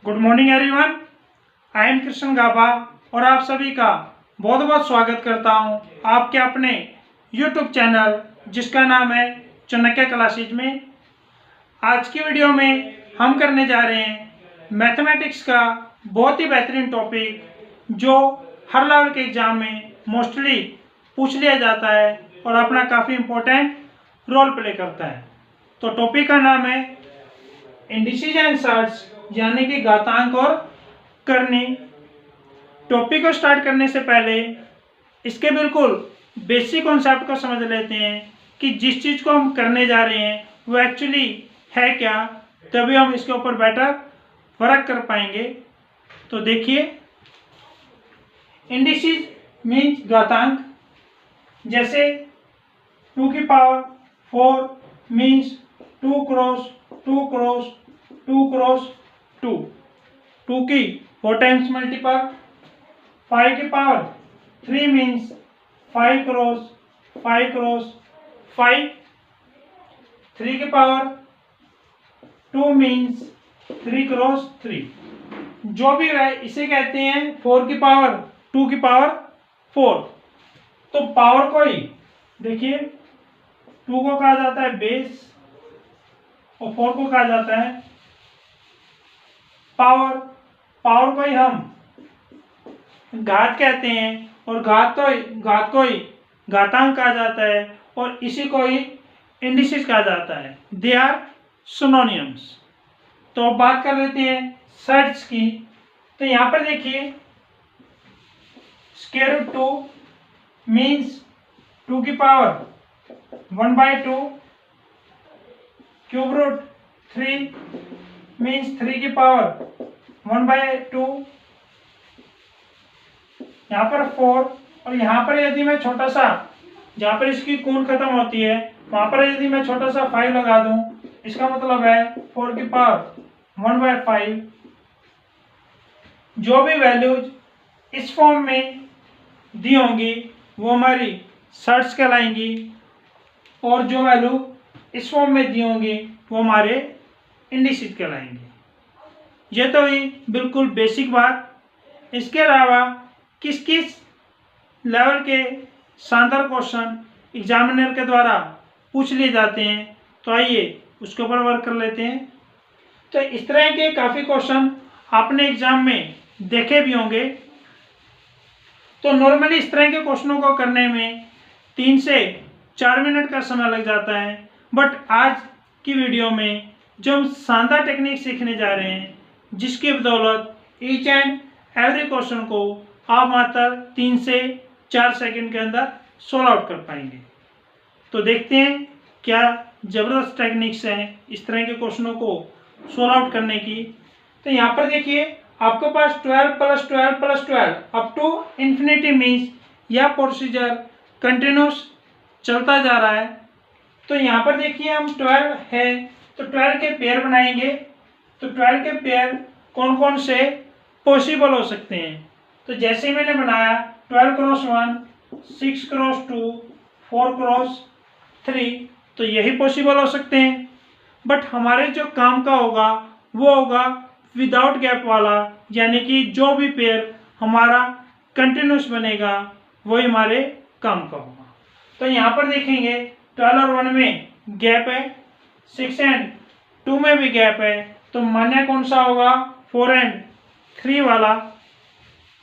Good morning everyone. I am Krishna Gaba और आप सभी का बहुत बहुत स्वागत करता हूं आपके अपने यूट्यूब चैनल जिसका नाम है चाणक्य क्लासेज में। आज की वीडियो में हम करने जा रहे हैं मैथमेटिक्स का बहुत ही बेहतरीन टॉपिक जो हर लेवल के एग्जाम में मोस्टली पूछ लिया जाता है और अपना काफ़ी इम्पोर्टेंट रोल प्ले करता है। तो टॉपिक का नाम है इंडिसेस एंड सर्ट्स यानी कि घातांक और करनी। टॉपिक को स्टार्ट करने से पहले इसके बिल्कुल बेसिक कॉन्सेप्ट को समझ लेते हैं कि जिस चीज़ को हम करने जा रहे हैं वो एक्चुअली है क्या, तभी हम इसके ऊपर बेटर वर्क कर पाएंगे। तो देखिए, इंडिसेस मीन्स घातांक, जैसे 2 की power 4 means 2 cross 2 cross 2 cross 2, 2 की 4 टाइम्स मल्टीपल। 5 की पावर 3 मीन्स 5 क्रॉस 5 क्रॉस 5। 3 की पावर 2 मीन्स 3 क्रॉस 3। जो भी है इसे कहते हैं 4 की पावर 2 की पावर 4। तो पावर को ही देखिए, 2 को कहा जाता है बेस और 4 को कहा जाता है पावर। पावर को ही हम घात कहते हैं और घात को ही घातांक कहा जाता है और इसी को ही इंडिसेस कहा जाता है। They are synonyms. तो अब बात कर लेते हैं सर्ट्स की। तो यहाँ पर देखिए, स्क्वायर रूट 2 मीन्स 2 की पावर 1/2। क्यूब रूट 3 मीन्स 3 की पावर 1/2। यहाँ पर 4 और यहाँ पर यदि मैं छोटा सा, जहाँ पर इसकी कून खत्म होती है वहाँ पर यदि मैं छोटा सा 5 लगा दूं, इसका मतलब है 4 की पावर 1/5। जो भी वैल्यूज इस फॉर्म में दी होंगी वो हमारी सर्ट्स कहलाएंगी और जो वैल्यू इस फॉर्म में दी होंगी वो हमारे इंडिसेस कहलाएंगे। ये तो ही बिल्कुल बेसिक बात। इसके अलावा किस किस लेवल के शानदार क्वेश्चन एग्जामिनर के द्वारा पूछ लिए जाते हैं, तो आइए उसके ऊपर वर्क कर लेते हैं। तो इस तरह के काफ़ी क्वेश्चन आपने एग्जाम में देखे भी होंगे। तो नॉर्मली इस तरह के क्वेश्चनों को करने में 3 से 4 मिनट का समय लग जाता है, बट आज की वीडियो में जो हम शानदार टेक्निक सीखने जा रहे हैं जिसकी बदौलत ईच एंड एवरी क्वेश्चन को आप मात्र 3 से 4 सेकंड के अंदर सॉल्व आउट कर पाएंगे। तो देखते हैं क्या ज़बरदस्त टेक्निक्स हैं इस तरह के क्वेश्चनों को सॉल्व आउट करने की। तो यहाँ पर देखिए, आपके पास 12 + 12 + 12 अप टू इन्फिनिटी मीन्स यह प्रोसीजर कंटिन्यूस चलता जा रहा है। तो यहाँ पर देखिए, हम 12 है तो 12 के पेयर बनाएंगे। तो 12 के पेयर कौन कौन से पॉसिबल हो सकते हैं। तो जैसे मैंने बनाया 12 क्रॉस 1, 6 क्रॉस 2, 4 क्रॉस 3, तो यही पॉसिबल हो सकते हैं। बट हमारे जो काम का होगा वो होगा विदाउट गैप वाला, यानी कि जो भी पेयर हमारा कंटिन्यूस बनेगा वही हमारे काम का होगा। तो यहाँ पर देखेंगे 12 और 1 में गैप है, 6 एंड 2 में भी गैप है, तो मान्य कौन सा होगा 4 एंड 3 वाला।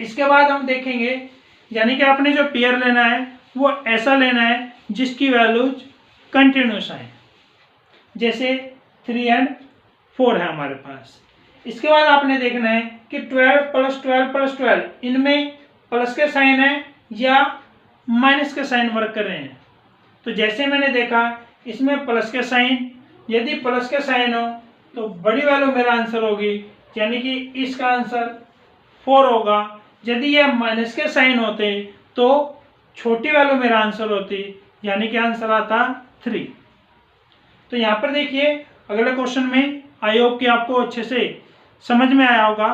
इसके बाद हम देखेंगे, यानी कि आपने जो पेयर लेना है वो ऐसा लेना है जिसकी वैल्यूज कंटिन्यूस आए, जैसे 3 एंड 4 है हमारे पास। इसके बाद आपने देखना है कि 12 + 12 + 12 इनमें प्लस के साइन है या माइनस के साइन वर्क कर रहे हैं। तो जैसे मैंने देखा इसमें प्लस के साइन, यदि प्लस के साइन हो तो बड़ी वैल्यू मेरा आंसर होगी, यानी कि इसका आंसर 4 होगा। यदि यह माइनस के साइन होते तो छोटी वैल्यू मेरा आंसर होती, यानी कि आंसर आता 3। तो यहाँ पर देखिए, अगले क्वेश्चन में आई होप कि आपको अच्छे से समझ में आया होगा।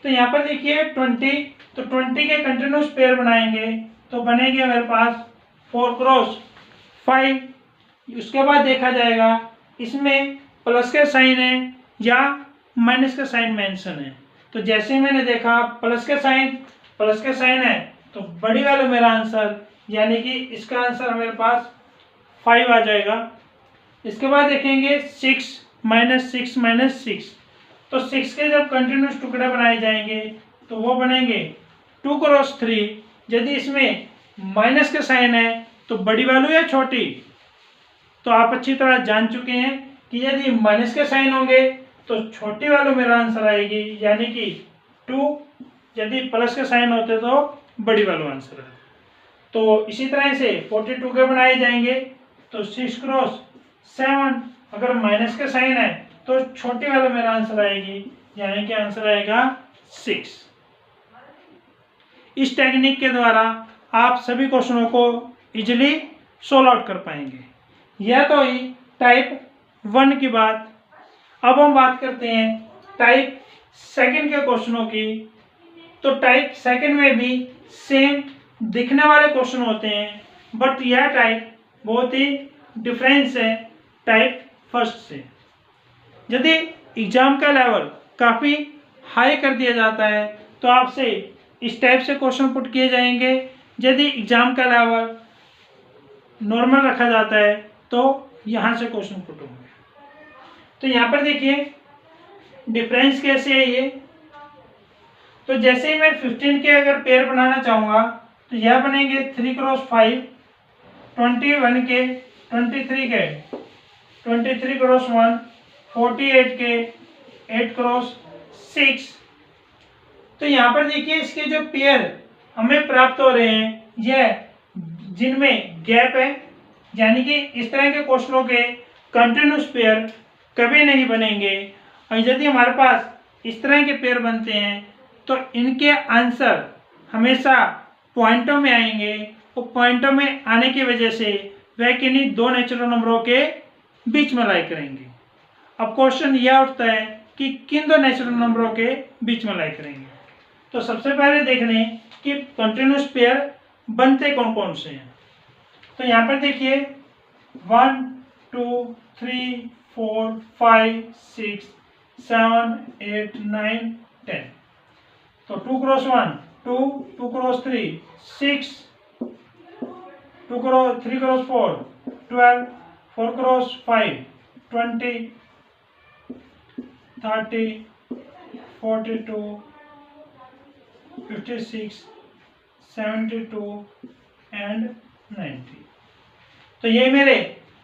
तो यहाँ पर देखिए 20, तो 20 के कंटिन्यूस पेयर बनाएंगे तो बनेंगे मेरे पास 4 क्रॉस 5। उसके बाद देखा जाएगा इसमें प्लस के साइन है या माइनस का साइन मेंशन है, तो जैसे ही मैंने देखा प्लस का साइन है तो बड़ी वाला मेरा आंसर, यानी कि इसका आंसर मेरे पास 5 आ जाएगा। इसके बाद देखेंगे 6 माइनस 6 माइनस 6, तो 6 के जब कंटिन्यूस टुकड़े बनाए जाएंगे तो वो बनेंगे 2 क्रॉस 3। यदि इसमें माइनस का साइन है तो बड़ी वैल्यू या छोटी, तो आप अच्छी तरह जान चुके हैं कि यदि माइनस के साइन होंगे तो छोटी वैल्यू मेरा आंसर आएगी, यानी कि 2। यदि प्लस के साइन होते तो बड़ी वैल्यू आंसर है। तो इसी तरह से 42 के बनाए जाएंगे तो 6 क्रॉस 7, अगर माइनस के साइन है तो छोटी वैल्यू मेरा आंसर आएगी, यानी कि आंसर आएगा 6। इस टेक्निक के द्वारा आप सभी क्वेश्चनों को इजीली सोल्व आउट कर पाएंगे। यह तो ही टाइप 1 की बात। अब हम बात करते हैं टाइप 2 के क्वेश्चनों की। तो टाइप 2 में भी सेम दिखने वाले क्वेश्चन होते हैं, बट यह टाइप बहुत ही डिफरेंस है टाइप 1 से। यदि एग्जाम का लेवल काफ़ी हाई कर दिया जाता है तो आपसे इस टाइप से क्वेश्चन पुट किए जाएंगे। यदि एग्जाम का लेवल नॉर्मल रखा जाता है तो यहाँ से क्वेश्चन पुट होंगे। तो यहाँ पर देखिए डिफरेंस कैसे है ये। तो जैसे ही मैं 15 के अगर पेयर बनाना चाहूँगा तो यह बनेंगे 3 क्रॉस 5, 21 के 23 के 23 क्रॉस 1, 48 के 8 क्रॉस 6। तो यहाँ पर देखिए इसके जो पेयर हमें प्राप्त हो रहे हैं यह जिनमें गैप है, यानी कि इस तरह के क्वेश्चनों के कंटिन्यूस पेयर कभी नहीं बनेंगे। और यदि हमारे पास इस तरह के पेयर बनते हैं तो इनके आंसर हमेशा पॉइंटों में आएंगे, और पॉइंटों में आने की वजह से वह किन्हीं दो नेचुरल नंबरों के बीच में लाई करेंगे। अब क्वेश्चन यह उठता है कि किन दो नेचुरल नंबरों के बीच में लाई करेंगे। तो सबसे पहले देख लें कि कंटिन्यूस पेयर बनते कौन कौन से हैं। तो यहाँ पर देखिए 1 2 3 4 5 6 7 8 9 10। तो 2 cross 1 2, 2 cross 3 6, 3 cross 4 12, 4 cross 5 20, 30, 42, 56, 72 and 90। तो ये मेरे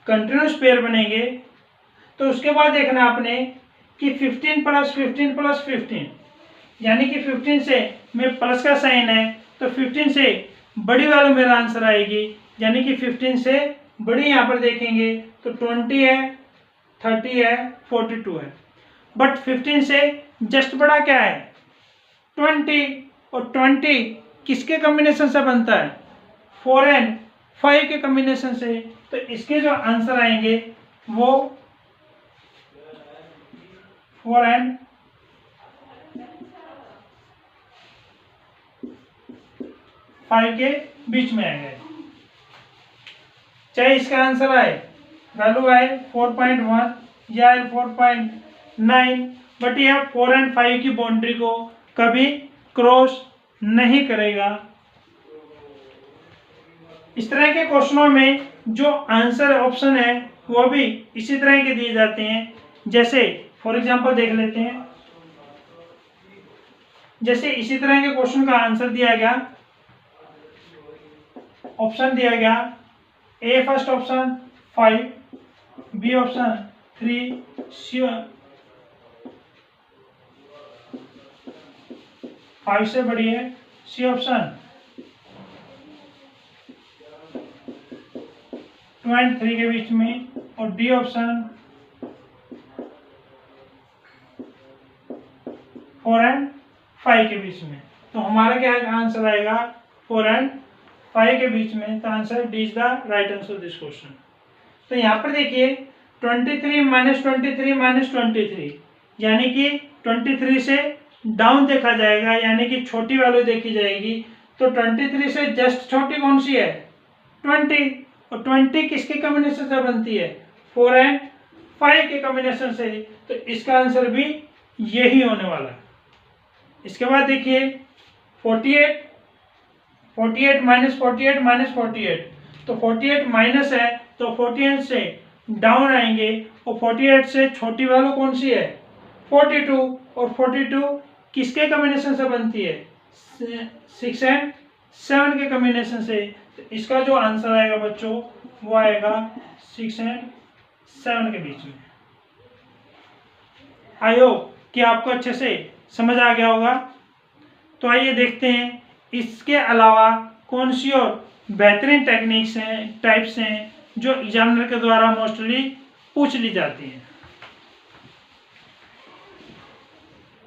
कंटिन्यूस पेयर बनेंगे। तो उसके बाद देखना आपने कि 15 प्लस 15 प्लस 15, यानी कि 15 से में प्लस का साइन है तो 15 से बड़ी वैल्यू मेरा आंसर आएगी, यानी कि 15 से बड़ी यहाँ पर देखेंगे तो 20 है, 30 है, 42 है। बट 15 से जस्ट बड़ा क्या है 20, और 20 किसके कॉम्बिनेशन से बनता है 4 एंड 5 के कॉम्बिनेशन से। तो इसके जो आंसर आएंगे वो 4 एंड 5 के बीच में आएंगे। चाहे इसका आंसर आए वैल्यू आए 4.1 या 4.9, बट यह 4 एंड 5 की बाउंड्री को कभी क्रॉस नहीं करेगा। इस तरह के क्वेश्चनों में जो आंसर ऑप्शन है वो भी इसी तरह के दिए जाते हैं। जैसे फॉर एग्जांपल देख लेते हैं, जैसे इसी तरह के क्वेश्चन का आंसर दिया गया, ऑप्शन दिया गया ए फर्स्ट ऑप्शन 5, बी ऑप्शन 3, सी 5 से बड़ी है, सी ऑप्शन 2 एंड 3 के बीच में, और डी ऑप्शन 4 एंड 5 के बीच में। तो हमारा क्या आंसर आएगा 4 एंड 5 के बीच में। तो answer D is the right answer this question. तो यहाँ पर देखिए 23 माइनस 23 माइनस 23, यानी कि 23 से डाउन देखा जाएगा, यानी कि छोटी वैल्यू देखी जाएगी। तो 23 से जस्ट छोटी कौन सी है 20, और 20 किसके कॉम्बिनेशन से बनती है 4 एंड 5 के कॉम्बिनेशन से। तो इसका आंसर भी यही होने वाला है। इसके बाद देखिए 48 48 माइनस 48 माइनस 48, तो 48 माइनस है तो 48 से डाउन आएंगे और 48 से छोटी वैल्यू कौन सी है 42, और 42 किसके कॉम्बिनेशन से बनती है 6 एंड 7 के कॉम्बिनेशन से। तो इसका जो आंसर आएगा बच्चों वो आएगा 6 एंड 7 के बीच में। आई होप कि आपको अच्छे से समझ आ गया होगा। तो आइए देखते हैं इसके अलावा कौन सी और बेहतरीन टेक्निक्स हैं, टाइप्स हैं जो एग्जामिनर के द्वारा मोस्टली पूछ ली जाती हैं।